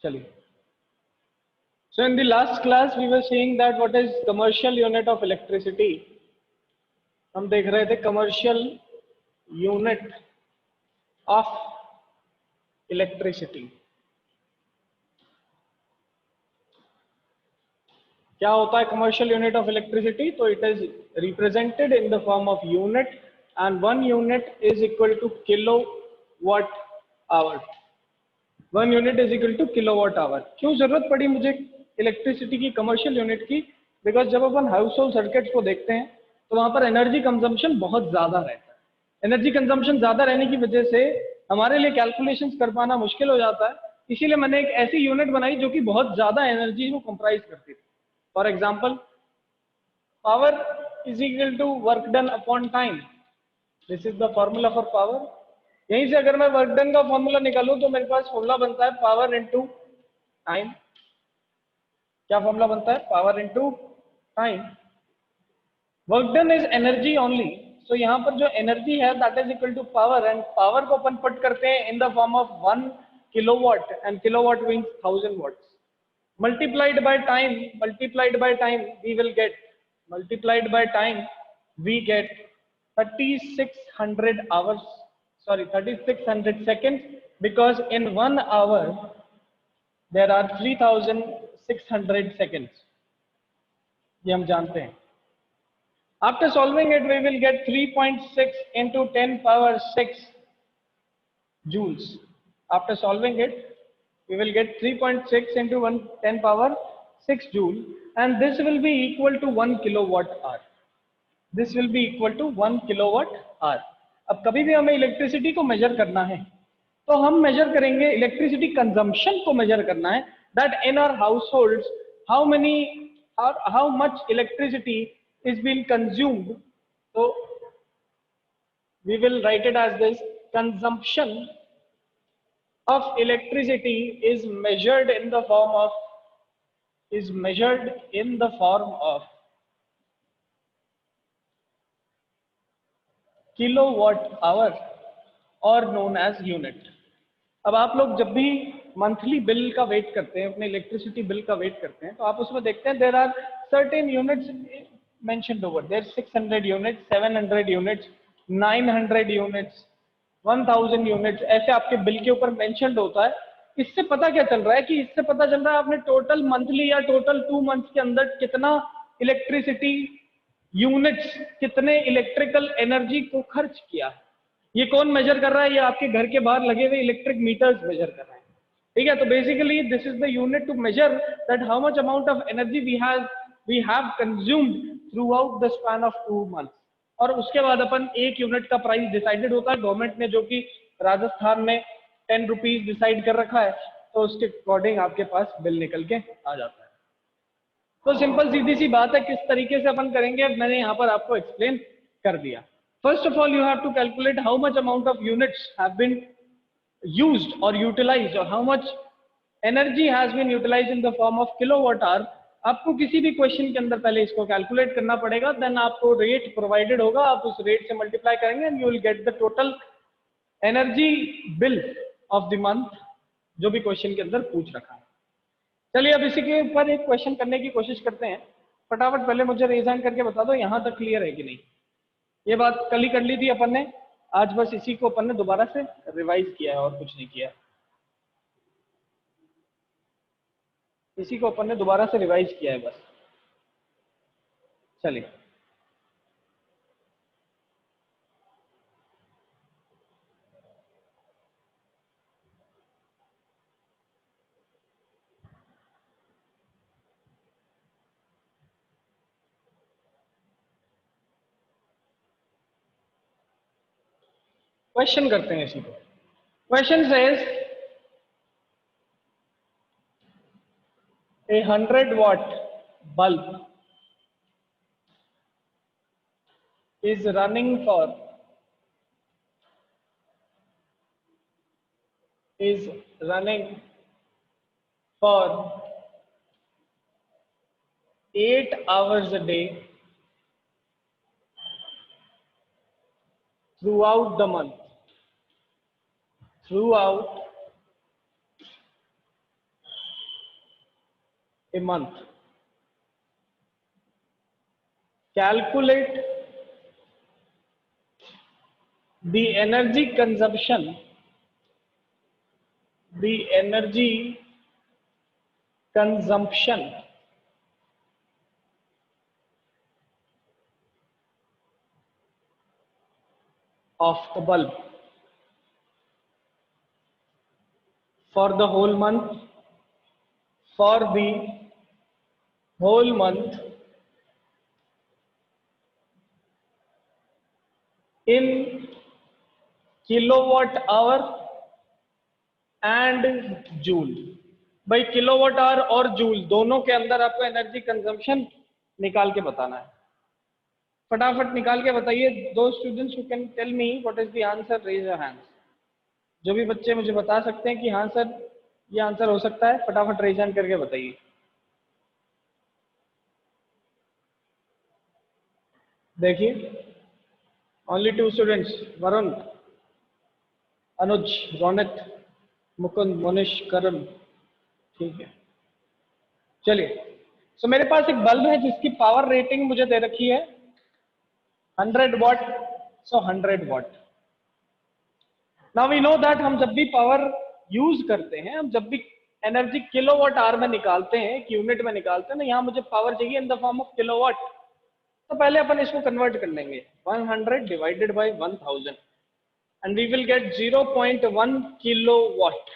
चलिए, so in the last class we were seeing that what is commercial unit of electricity. हम देख रहे थे commercial unit of electricity. क्या होता है commercial unit of electricity? तो it is represented in the form of unit and 1 unit is equal to kilowatt hour. 1 unit is equal to kilowatt hour. क्यों जरूरत पड़ी मुझे इलेक्ट्रिसिटी की कमर्शियल यूनिट की? बिकॉज जब अपन हाउस होल्ड सर्किट्स को देखते हैं तो वहां पर एनर्जी कंजम्पशन बहुत ज्यादा रहता है. एनर्जी कंजम्पशन ज्यादा रहने की वजह से हमारे लिए कैलकुलेशंस कर पाना मुश्किल हो जाता है. इसीलिए मैंने एक ऐसी यूनिट बनाई जो कि बहुत ज्यादा एनर्जी को कंप्राइज करती थी. For example, power is equal to work done upon time. This is the formula for power. यहीं से अगर मैं वर्क डन का फॉर्मूला निकालूं तो मेरे पास फॉर्मूला बनता है पावर इनटू टाइम. क्या फॉर्मूला बनता है? Power into time. Work done is energy only. So यहाँ पर जो एनर्जी है that is equal to power, and power को अपन पुट करते हैं in the form of 1 kilowatt, and kilowatt means 1000 watts. multiplied by time we will get, multiplied by time we get 3600 hours, sorry 3600 seconds, because in 1 hour there are 3600 seconds. ये हम जानते हैं. After solving it we will get 3.6 into 10 power 6 joules. After solving it we will get 3.6 into 10 power 6 joule, and this will be equal to 1 kilowatt hour. This will be equal to 1 kilowatt hour. अब कभी भी हमें electricity को measure करना है तो हम major करेंगे इलेक्ट्रिसिटी कंजम्पशन को मेजर करना है, that in our households how much electricity is been consumed. तो we will write it as this: consumption of electricity is measured in the form of kilowatt hour or known as unit. अब आप लोग जब भी monthly bill का wait करते हैं, अपने इलेक्ट्रिसिटी बिल का वेट करते हैं, तो आप उसमें देखते हैं there are certain units mentioned over there. 600 units, 700 units, 900 units, 1000 units, ऐसे आपके बिल के ऊपर मेंशन्ड होता है. इससे पता क्या चल रहा है कि इससे पता चल रहा है आपने टोटल मंथली या टोटल 2 मंथ्स के अंदर कितना इलेक्ट्रिसिटी यूनिट्स, कितने इलेक्ट्रिकल एनर्जी को खर्च किया. ये कौन मेजर कर रहा है? ये आपके घर के बाहर लगे हुए इलेक्ट्रिक मीटर्स मेजर कर रहे हैं. ठीक है, तो basically this is the unit to measure that how much amount of energy we have consumed throughout the span of 2 months. और उसके बाद अपन एक यूनिट का प्राइस डिसाइडेड होता है गवर्नमेंट ने, जो कि राजस्थान में 10 रुपीज डिसाइड कर रखा है, तो उसके अकॉर्डिंग आपके पास बिल निकल के आ जाता है. तो सिंपल सीधी सी बात है, किस तरीके से अपन करेंगे मैंने यहाँ पर आपको एक्सप्लेन कर दिया. First of all you have to calculate how much amount of units have been used और यूटिलाइज्ड, और how much energy has been utilized in the form of kilowatt hour. आपको किसी भी क्वेश्चन के अंदर पहले इसको कैलकुलेट करना पड़ेगा, देन आपको रेट प्रोवाइडेड होगा, आप उस रेट से मल्टीप्लाई करेंगे and you will get the total energy bill of the month, जो भी क्वेश्चन के अंदर पूछ रखा है. चलिए अब इसी के ऊपर एक क्वेश्चन करने की कोशिश करते हैं. फटाफट पहले मुझे रेज हैंड करके बता दो यहां तक क्लियर है कि नहीं. ये बात कल ही कर ली थी अपन ने, आज बस इसी को अपन ने दोबारा से रिवाइज किया है और कुछ नहीं किया. इसी को अपन ने दोबारा से रिवाइज किया है बस. चलिए, क्वेश्चन करते हैं इसी को. Question says a 100 watt bulb is running for 8 hours a day throughout the month. Throughout a month. Calculate the energy consumption of the bulb for the whole month, in kilowatt hour and joule. भाई kilowatt hour और joule दोनों के अंदर आपको energy consumption निकाल के बताना है. फटाफट निकाल के बताइए. दो students who can tell me what is the answer, raise your hands. जो भी बच्चे मुझे बता सकते हैं कि हाँ सर ये आंसर हो सकता है, फटाफट रेज हैंड करके बताइए. देखिए ओनली 2 स्टूडेंट्स, वरुण, अनुज, रोनित, मुकुंद, मोनिश, करण. ठीक है, चलिए. सो मेरे पास एक बल्ब है जिसकी पावर रेटिंग मुझे दे रखी है 100 watt. So 100 watt. Now we know that हम जब भी पावर यूज करते हैं, हम जब भी एनर्जी किलोवाट आवर में निकालते हैं, एक यूनिट में निकालते हैं ना, यहाँ मुझे पावर चाहिए in the form of kilowatt. तो पहले अपन इसको कन्वर्ट कर लेंगे. 100 divided by 1000 and we will get 0.1 kilowatt.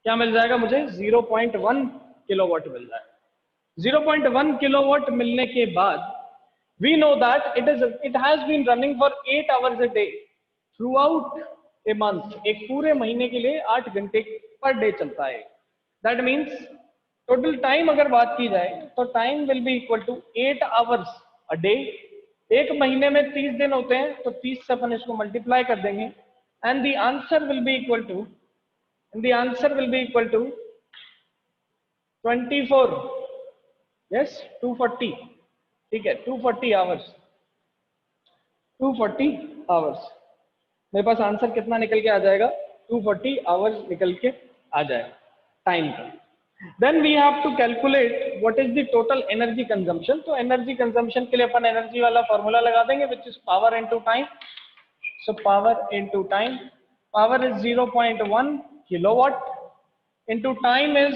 क्या मिल जाएगा मुझे? 0.1 किलोवाट मिल जाएगा. 0.1 किलोवाट मिलने के बाद we know that it has been running for 8 hours a day throughout a month. एक पूरे महीने के लिए 8 घंटे पर डे चलता है. दैट मीन्स टोटल टाइम अगर बात की जाए तो time will be equal to 8 hours a day. एक महीने में 30 दिन होते हैं तो 30 से अपन इसको मल्टीप्लाई कर देंगे and the answer will be equal to 24. Yes, 240. ठीक है, 240 आवर्स. 240 आवर्स. मेरे पास आंसर कितना निकल के आ जाएगा? 240 आवर्स निकल के आ जाएगा टाइम का. Then we have to calculate what is the total energy consumption. तो एनर्जी कंजम्पशन के लिए अपन एनर्जी वाला फॉर्मूला लगा देंगे which is power into time. So power into time, power is 0.1 kilowatt into time is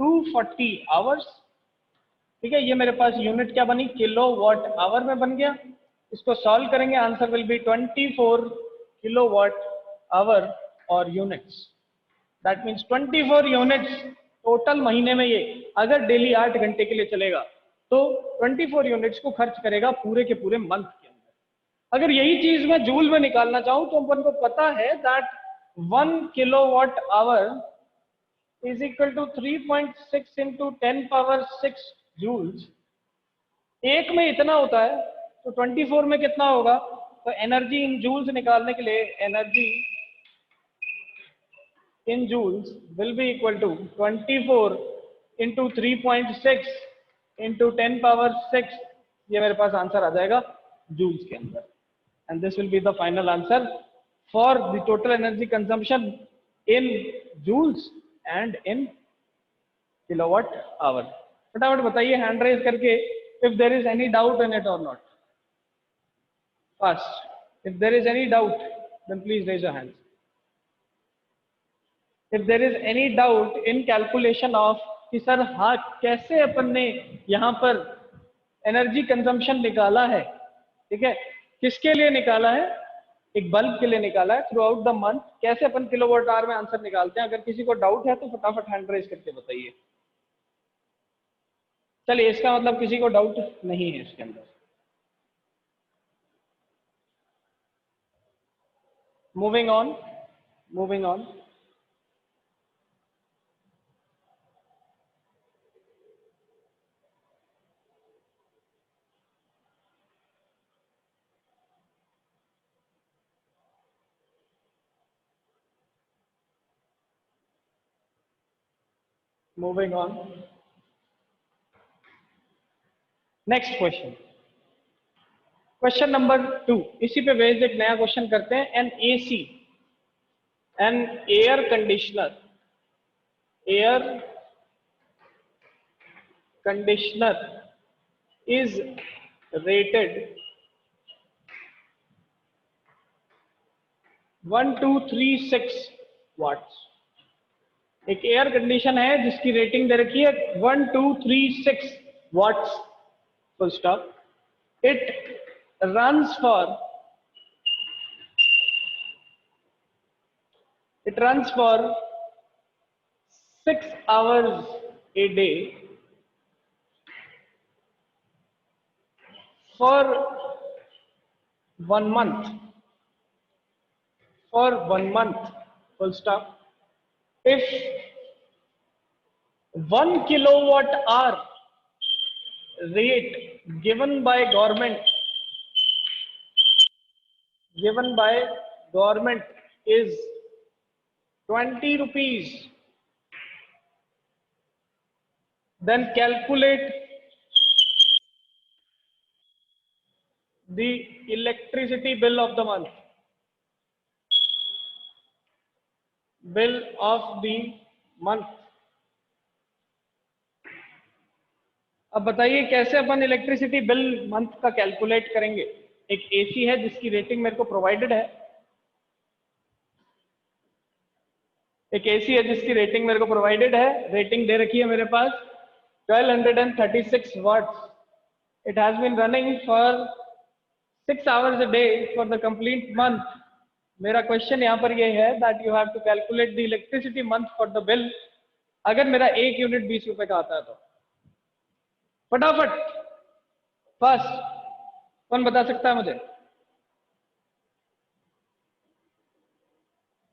240 hours. ठीक है, ये मेरे पास यूनिट क्या बनी? किलोवाट आवर में बन गया. इसको सॉल्व करेंगे, answer will be 24 kilowatt hour और units. That means 24 units total महीने में. ये अगर डेली 8 घंटे के लिए चलेगा तो 24 यूनिट्स को खर्च करेगा पूरे के पूरे मंथ के अंदर. अगर यही चीज मैं जूल में निकालना चाहूं तो अपन को पता है that 1 kilowatt hour is equal to 3.6 into 10 power 6 joules. एक में इतना होता है तो 24 में कितना होगा? तो एनर्जी इन जूल्स निकालने के लिए energy in joules will be equal to 24 into 3.6 into 10 power 6. ये मेरे पास आंसर आ जाएगा जूल्स के अंदर. And this will be the final answer for the total energy consumption in joules and in kilowatt hour. फटाफट बताइए हैंड रेज करके if there is any doubt in it or not. Fast. If there is any doubt, then please raise your hands. If there is any doubt in calculation of कि sir हाँ कैसे अपन ने यहाँ पर energy consumption निकाला है, ठीक है, किसके लिए निकाला है? एक बल्ब के लिए निकाला है थ्रू आउट द मंथ. कैसे अपन किलोवाट आवर में आंसर निकालते हैं? अगर किसी को डाउट है तो फटाफट हैंड रेज करके बताइए. चलिए, इसका मतलब किसी को डाउट नहीं है इसके अंदर. Moving on. moving on. Moving on. Next question, question number 2. इसी पे बेस्ड एक नया क्वेश्चन करते हैं. An AC, an air conditioner, air conditioner is rated 1236 watts. एक एयर कंडीशन है जिसकी रेटिंग दे रखी है 1236 watts, full stop. It runs for 6 hours a day for 1 month. For 1 month, full stop. If 1 kilowatt hour rate given by government is 20 rupees, then calculate the electricity bill of the month. Bill of the month. अब बताइए कैसे अपन electricity bill month का calculate करेंगे। एक AC है जिसकी rating मेरे को प्रोवाइडेड है, रेटिंग दे रखी है मेरे पास 1236 watts. It has been running for 6 hours a day for the complete month. मेरा क्वेश्चन यहाँ पर ये है that you have to calculate the electricity month for the bill. अगर मेरा 1 यूनिट 20 रुपए का आता है तो फटाफट फर्स्ट कौन बता सकता है मुझे?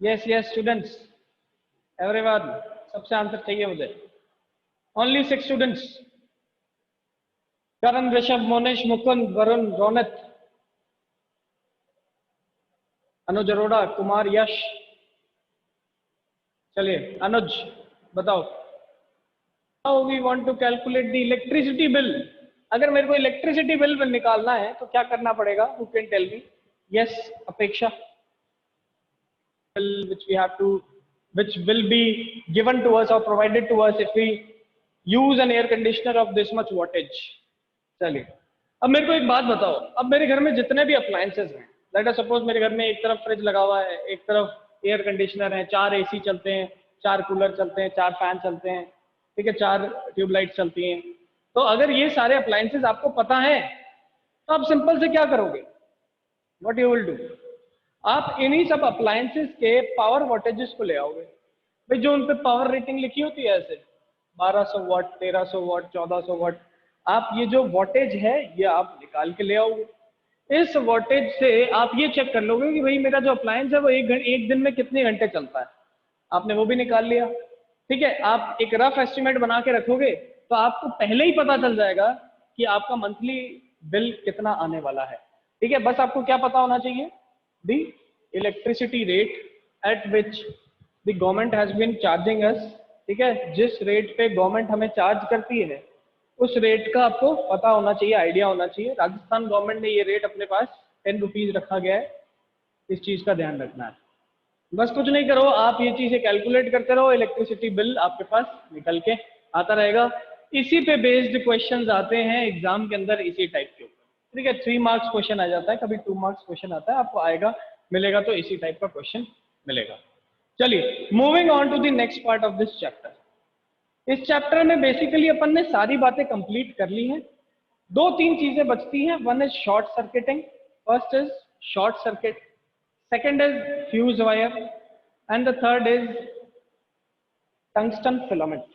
यस स्टूडेंट्स, एवरीवन, सबसे आंसर चाहिए मुझे। ओनली 6 स्टूडेंट्स, करण, ऋषभ, मोनिश, मुकुंद, वरुण, रोनित, अनुज अरोड़ा, कुमार, यश। चलिए अनुज बताओ। How we want to calculate the electricity bill? अगर मेरे को इलेक्ट्रिसिटी बिल निकालना है तो क्या करना पड़ेगा? Who can tell me? Yes, अपेक्षा। Which will be given to us or provided to us if we use an air conditioner of this much wattage. चलिए अब मेरे को एक बात बताओ, अब मेरे घर में जितने भी अप्लायंसेस हैं, लेट अस सपोज मेरे घर में एक तरफ फ्रिज लगा हुआ है, एक तरफ एयर कंडीशनर है, 4 एसी चलते हैं, 4 कूलर चलते हैं, 4 फैन चलते हैं, ठीक है, 4 ट्यूबलाइट चलती हैं। तो अगर ये सारे अप्लायंसेस आपको पता है तो आप सिंपल से क्या करोगे? व्हाट यू विल डू, आप इन्हीं सब अप्लायंसेस के पावर वॉटेजेस को ले आओगे भाई, जो उन पे पावर रेटिंग लिखी होती है ऐसे 1200 वाट, 1300 वाट, 1400 वाट, आप ये जो वॉटेज है ये आप निकाल के ले आओगे। इस वॉटेज से आप ये चेक कर लोगे कि भाई मेरा जो अप्लायंस है वो एक दिन में कितने घंटे चलता है, आपने वो भी निकाल लिया। ठीक है, आप एक रफ एस्टिमेट बना के रखोगे तो आपको पहले ही पता चल जाएगा कि आपका मंथली बिल कितना आने वाला है। ठीक है, बस आपको क्या पता होना चाहिए? The electricity rate at which the government has been charging us. ठीक है, जिस रेट पे गवर्नमेंट हमें चार्ज करती है उस रेट का आपको पता होना चाहिए, आइडिया होना चाहिए। राजस्थान गवर्नमेंट ने ये रेट अपने पास 10 रुपीज रखा गया है, इस चीज का ध्यान रखना है। बस कुछ नहीं करो, आप ये चीजें कैलकुलेट करते रहो, इलेक्ट्रिसिटी बिल आपके पास निकल के आता रहेगा। इसी पे बेस्ड क्वेश्चंस आते हैं एग्जाम के अंदर इसी टाइप के ऊपर। ठीक है, 3 मार्क्स क्वेश्चन आ जाता है, कभी 2 मार्क्स क्वेश्चन आता है, आपको आएगा मिलेगा तो इसी टाइप का क्वेश्चन मिलेगा। चलिए moving on to the next part of this chapter. इस चैप्टर में बेसिकली अपन ने सारी बातें कंप्लीट कर ली हैं। 2-3 चीजें बचती हैं। One is short circuiting, first is short circuit, second is fuse wire and the third is tungsten filament।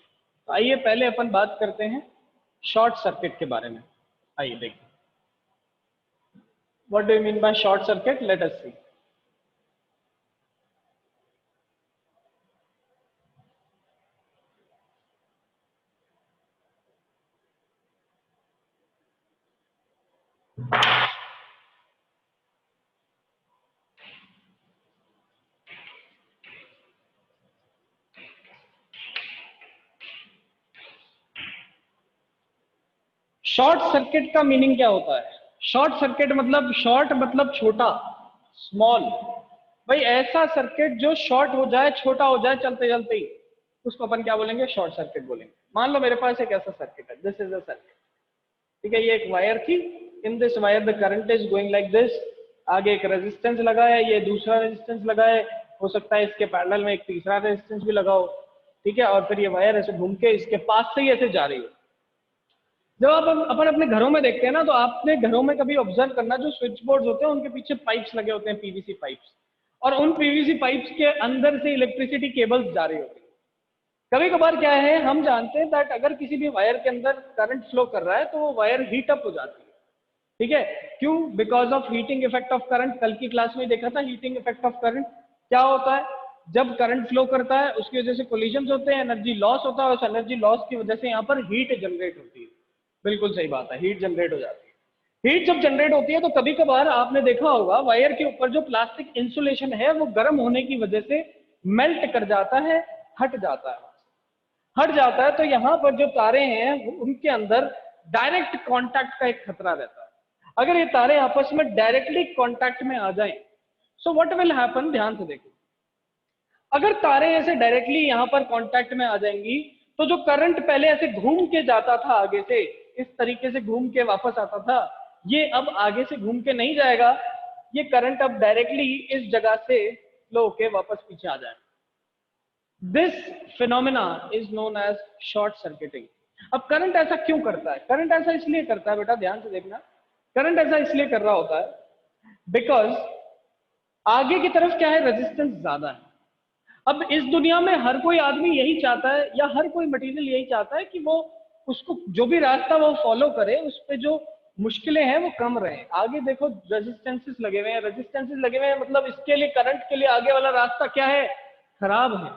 तो आइए पहले अपन बात करते हैं शॉर्ट सर्किट के बारे में। आइए देखिए, what do you mean by short circuit, let us see. Short circuit का मीनिंग क्या होता है? शॉर्ट सर्किट मतलब, शॉर्ट मतलब छोटा, स्मॉल। भाई ऐसा सर्किट जो शॉर्ट हो जाए, छोटा हो जाए चलते चलते ही। उसको अपन क्या बोलेंगे, शॉर्ट सर्किट बोलेंगे। मान लो मेरे पास एक ऐसा सर्किट है, दिस इज अ सर्किट, ठीक है, ये एक वायर थी, in this wire the current is going like this, आगे एक रेजिस्टेंस लगा है, ये दूसरा रेजिस्टेंस लगा है, हो सकता है इसके पैरेलल में एक तीसरा रेजिस्टेंस भी लगा हो, ठीक है, और फिर ये वायर ऐसे घूम के इसके पास से ही ऐसे जा रही है। जब आप अपन अपने घरों में देखते हैं ना, तो आपने घरों में कभी ऑब्जर्व करना, जो स्विच बोर्ड होते हैं उनके पीछे पाइप्स लगे होते हैं, पीवीसी पाइप्स, और उन पीवीसी पाइप्स के अंदर से इलेक्ट्रिसिटी केबल्स जा रही होती है। कभी कभार क्या है, हम जानते हैं दैट अगर किसी भी वायर के अंदर करंट फ्लो कर रहा है तो वो वायर हीट अप हो जाती है, ठीक है, क्यों, because of heating effect of current. कल की क्लास में देखा था हीटिंग इफेक्ट ऑफ करंट क्या होता है, जब करंट फ्लो करता है उसकी वजह से कोलिजन्स होते हैं, एनर्जी लॉस होता है, उस एनर्जी लॉस की वजह से यहाँ पर हीट जनरेट होती है। बिल्कुल सही बात है, हीट जनरेट हो जाती है। हीट जब जनरेट होती है तो कभी कभार आपने देखा होगा वायर के ऊपर जो प्लास्टिक इंसुलेशन है वो गर्म होने की वजह से मेल्ट कर जाता है, हट जाता है, हट जाता है, तो यहाँ पर जो तारे हैं उनके अंदर डायरेक्ट कांटेक्ट का एक खतरा रहता है। अगर ये तारे आपस में डायरेक्टली कांटेक्ट में आ जाएं, सो व्हाट विल हैपन, ध्यान से देखो, अगर तारे ऐसे डायरेक्टली यहाँ पर कांटेक्ट में आ जाएंगी तो जो करंट पहले ऐसे घूम के जाता था आगे से, इस तरीके से घूम के वापस आता था, ये अब आगे से घूम के नहीं जाएगा, ये करंट अब डायरेक्टली इस जगह से फ्लो के वापस पीछे आ जाएगा। This phenomena is known as short circuiting. अब करंट ऐसा क्यों करता है, करंट ऐसा इसलिए करता है, बेटा ध्यान से देखना, करंट ऐसा इसलिए कर रहा होता है बिकॉज आगे की तरफ क्या है, रेजिस्टेंस ज्यादा है। अब इस दुनिया में हर कोई आदमी यही चाहता है, या हर कोई मटेरियल यही चाहता है कि वो उसको जो भी रास्ता वो फॉलो करे उस पे जो मुश्किलें हैं वो कम रहे। आगे देखो रेजिस्टेंसेस लगे हुए हैं, रेजिस्टेंसेस लगे हुए हैं, मतलब इसके लिए, करंट के लिए आगे वाला रास्ता क्या है, खराब है।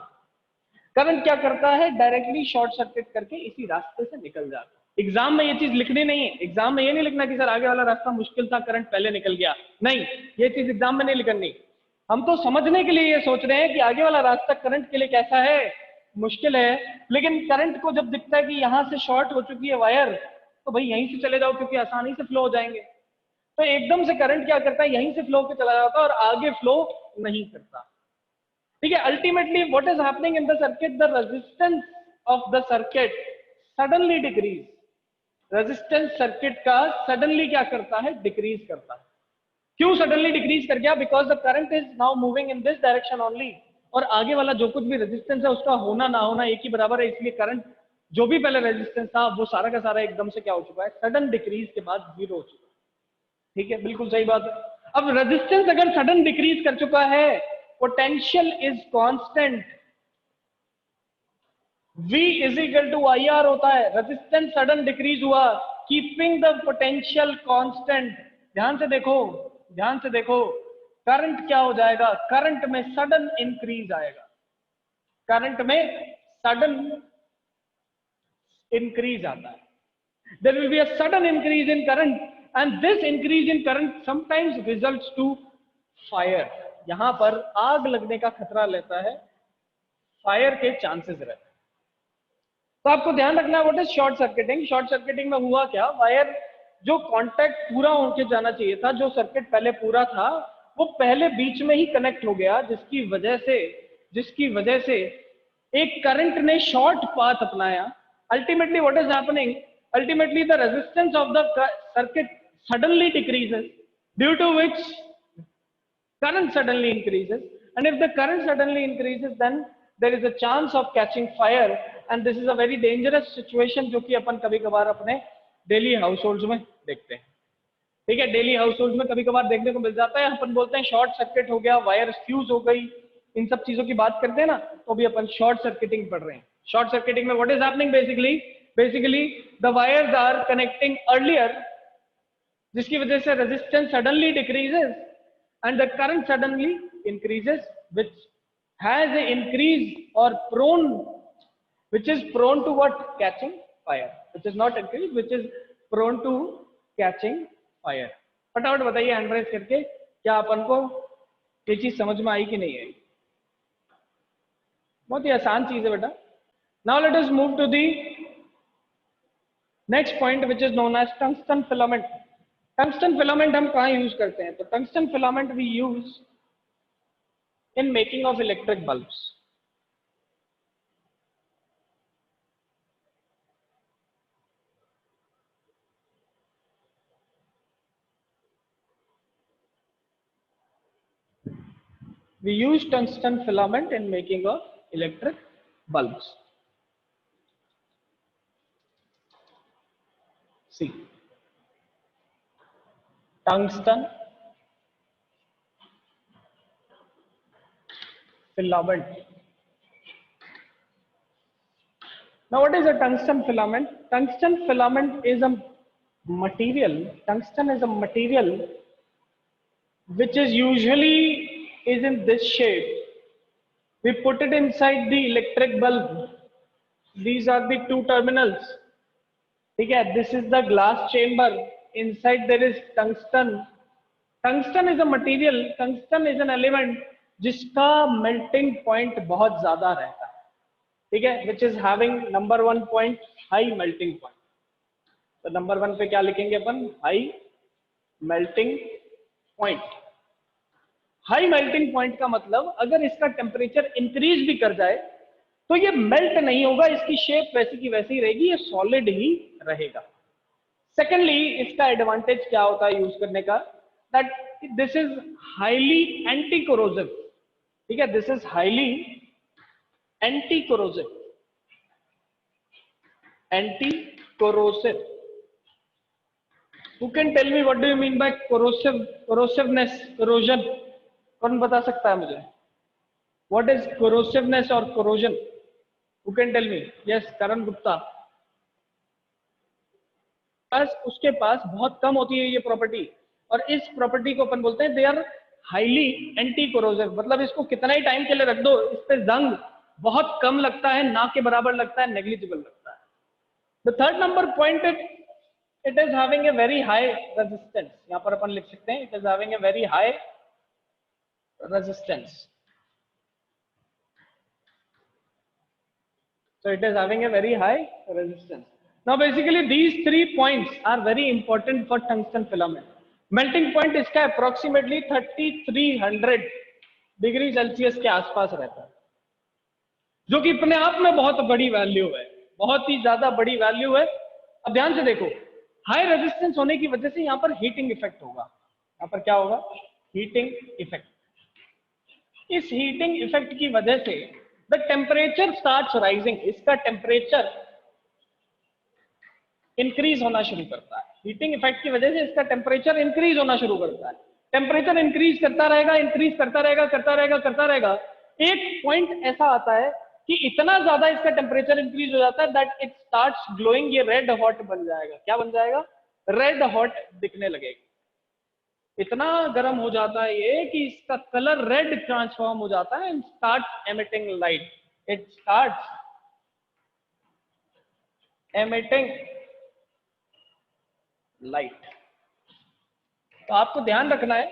करंट क्या करता है, डायरेक्टली शॉर्ट सर्किट करके इसी रास्ते से निकल जाता है। एग्जाम में ये चीज लिखनी नहीं है, एग्जाम में ये नहीं लिखना कि सर आगे वाला रास्ता मुश्किल था, करंट पहले निकल गया, नहीं, ये चीज एग्जाम में नहीं लिखनी। हम तो समझने के लिए ये सोच रहे हैं कि आगे वाला रास्ता करंट के लिए कैसा है, मुश्किल है, लेकिन करंट को जब दिखता है कि यहां से शॉर्ट हो चुकी है वायर, तो भाई यहीं से चले जाओ क्योंकि आसानी से फ्लो हो जाएंगे। तो एकदम से करंट क्या करता है, यहीं से फ्लो के चला जाता है और आगे फ्लो नहीं करता, ठीक है। Ultimately what is happening in the circuit, the resistance of the circuit suddenly decrease, resistance circuit का सडनली क्या करता है, डिक्रीज करता है। क्यों सडनली डिक्रीज कर गया, because the current is now moving in this direction only, और आगे वाला जो कुछ भी रेजिस्टेंस है उसका होना ना होना एक ही बराबर है, इसलिए करंट जो भी पहले रेजिस्टेंस था वो सारा का सारा एकदम से क्या हो चुका है, सडन डिक्रीज के बाद जीरो हो चुका है, ठीक है, बिल्कुल सही बात है। अब रेजिस्टेंस अगर सडन डिक्रीज कर चुका है, potential is constant, V is equal to I R होता है, रेजिस्टेंस सडन डिक्रीज हुआ, कीपिंग द पोटेंशियल कांस्टेंट। ध्यान से देखो, ध्यान से देखो, करंट क्या हो जाएगा, करंट में सडन इंक्रीज आएगा, करंट में सडन इंक्रीज आता है, there will be a sudden increase in current and this increase in current sometimes results to fire। यहां पर आग लगने का खतरा लेता है, फायर के चांसेस रहते हैं। तो आपको ध्यान रखना है what is short circuiting. Short circuiting में हुआ क्या, वायर जो कांटेक्ट पूरा होके जाना चाहिए था, जो सर्किट पहले पूरा था वो पहले बीच में ही कनेक्ट हो गया, जिसकी वजह से एक करंट ने शॉर्ट पाथ अपनाया। Ultimately what is happening, ultimately the resistance of the circuit suddenly decreases, due to which current suddenly increases, and if the current suddenly increases then there is a chance of catching fire, and this is a very dangerous situation जो कि अपन कभी कभार अपने daily house hold में देखते हैं, ठीक है, डेली हाउस होल्ड में कभी कभार देखने को मिल जाता है। अपन बोलते हैं शॉर्ट सर्किट हो गया, वायर फ्यूज हो गई, इन सब चीजों की बात करते हैं ना, तो अभी अपन शॉर्ट सर्किटिंग पढ़ रहे हैं। शॉर्ट सर्किटिंग में what is happening, basically the wires are connecting earlier, जिसकी वजह से resistance suddenly decreases and the current suddenly increases, which has a increase और prone, which is prone to what, catching fire, which is not increase, which is prone to catching fire. फटाफट बताइए hand raise करके, क्या अपन को ये चीज समझ में आई कि नहीं आई। बहुत ही आसान चीज है बेटा। Now let us move to the next point which is known as tungsten filament. Tungsten filament हम कहाँ यूज करते हैं, तो tungsten filament we use in making of electric bulbs. We use tungsten filament in making of electric bulbs. See, tungsten filament. Now, what is a tungsten filament? Tungsten filament is a material. Tungsten is a material which is usually is in this shape. We put it inside the electric bulb. These are the two terminals. Okay, this is the glass chamber. Inside there is tungsten. Tungsten is a material. Tungsten is an element जिसका melting point बहुत ज़्यादा रहता है. ठीक है, which is having number 1 point high melting point. तो नंबर 1 पे क्या लिखेंगे अपन? High melting point. High melting point का मतलब अगर इसका टेम्परेचर इंक्रीज भी कर जाए तो ये मेल्ट नहीं होगा, इसकी शेप वैसी की वैसी रहेगी, ये सॉलिड ही रहेगा. सेकेंडली, इसका एडवांटेज क्या होता है यूज करने का? That this is highly anti corrosive. ठीक है, this is highly anti corrosive. Anti corrosive. Who can tell me what do you mean by corrosiveness, corrosion? कौन बता सकता है मुझे? What is corrosiveness or corrosion? Who can tell me? Yes, करण गुप्ता. बस उसके पास बहुत कम होती है ये प्रॉपर्टी, और इस प्रॉपर्टी को अपन बोलते हैं they are highly anti corrosive. मतलब इसको कितना ही टाइम के लिए रख दो, इस पे जंग बहुत कम लगता है, ना के बराबर लगता है, नेग्लिजिबल लगता है. The third number point, it is having a very high resistance. यहाँ पर अपन लिख सकते हैं it is having a very high resistance. So it is having a very high resistance. Now basically these 3 points are very important for tungsten filament. Melting point इसका approximately 3300 degree Celsius के आसपास रहता है, जो कि अपने आप में बहुत बड़ी वैल्यू है, बहुत ही ज्यादा बड़ी वैल्यू है. अब ध्यान से देखो, हाई रेजिस्टेंस होने की वजह से यहाँ पर हीटिंग इफेक्ट होगा. यहाँ पर क्या होगा? Heating effect. इस हीटिंग इफेक्ट की वजह से द टेम्परेचर स्टार्ट्स राइजिंग. इसका टेम्परेचर इंक्रीज होना शुरू करता है. हीटिंग इफेक्ट की वजह से इसका टेम्परेचर इंक्रीज होना शुरू करता है. टेम्परेचर इंक्रीज करता रहेगा, इंक्रीज करता रहेगा, करता रहेगा, करता रहेगा. एक पॉइंट ऐसा आता है कि इतना ज्यादा इसका टेम्परेचर इंक्रीज हो जाता है दैट इट स्टार्ट्स ग्लोइंग. ये रेड हॉट बन जाएगा. क्या बन जाएगा? रेड हॉट दिखने लगेगा. इतना गर्म हो जाता है ये कि इसका कलर रेड ट्रांसफॉर्म हो जाता है and starts emitting light. It starts emitting light. तो आपको ध्यान रखना है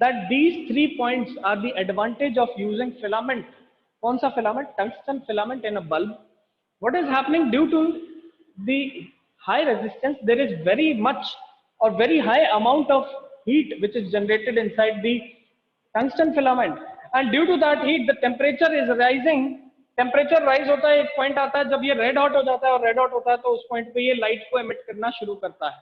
that these 3 points are the advantage of using filament. कौन सा filament? Tungsten filament in a bulb. What is happening? Due to the high resistance there is very much और very high amount of heat which is generated inside the tungsten filament, and due to that heat the temperature is rising. temperature rise होता है, एक point आता है जब ये red hot हो जाता है, और रेड हॉट होता है तो उस पॉइंट पे ये लाइट को एमिट करना शुरू करता है.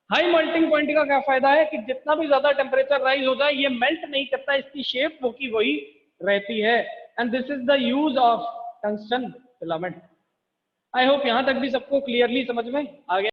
हाई मेल्टिंग पॉइंट का क्या फायदा है कि जितना भी ज्यादा टेम्परेचर राइज हो जाए ये मेल्ट नहीं करता, इसकी शेप वो की वही रहती है. And this is the use of tungsten filament. I hope यहां तक भी सबको क्लियरली समझ में आ गया.